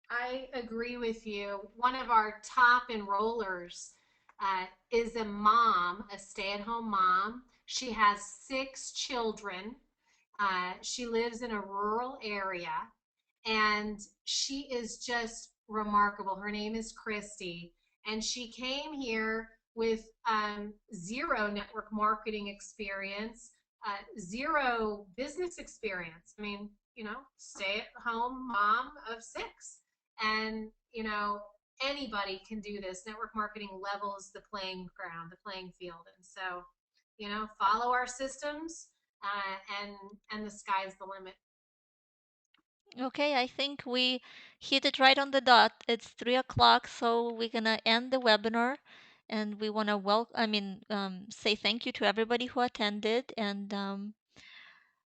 I agree with you. One of our top enrollers is a mom, a stay at home mom. She has 6 children. She lives in a rural area, and she is just remarkable. Her name is Christy, and she came here with zero network marketing experience, zero business experience. I mean, you know, stay at home mom of 6. And, you know, anybody can do this. Network marketing levels the playing ground, the playing field. And so, you know, follow our systems, and the sky's the limit. Okay, I think we hit it right on the dot. It's 3 o'clock, so we're gonna end the webinar, and we wanna say thank you to everybody who attended. And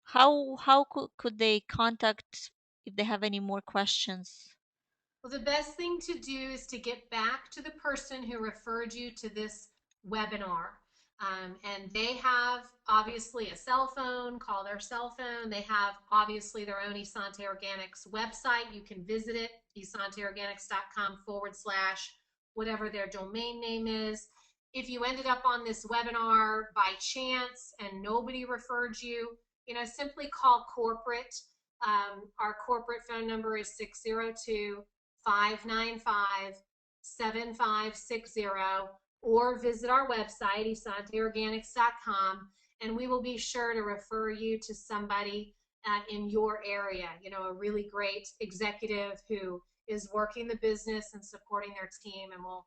how could they contact if they have any more questions? Well, the best thing to do is to get back to the person who referred you to this webinar. And they have obviously a cell phone, call their cell phone. They have obviously their own Essante Organics website. You can visit it, essanteorganics.com/ whatever their domain name is. If you ended up on this webinar by chance and nobody referred you, simply call corporate. Our corporate phone number is 602-595-7560, or visit our website, essanteorganics.com, and we will be sure to refer you to somebody in your area, a really great executive who is working the business and supporting their team, and we'll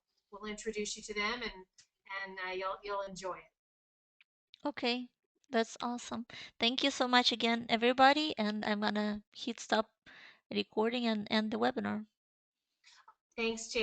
introduce you to them, and you'll enjoy it. Okay, that's awesome. Thank you so much again, everybody, and I'm gonna hit stop recording and end the webinar. Thanks, Jay.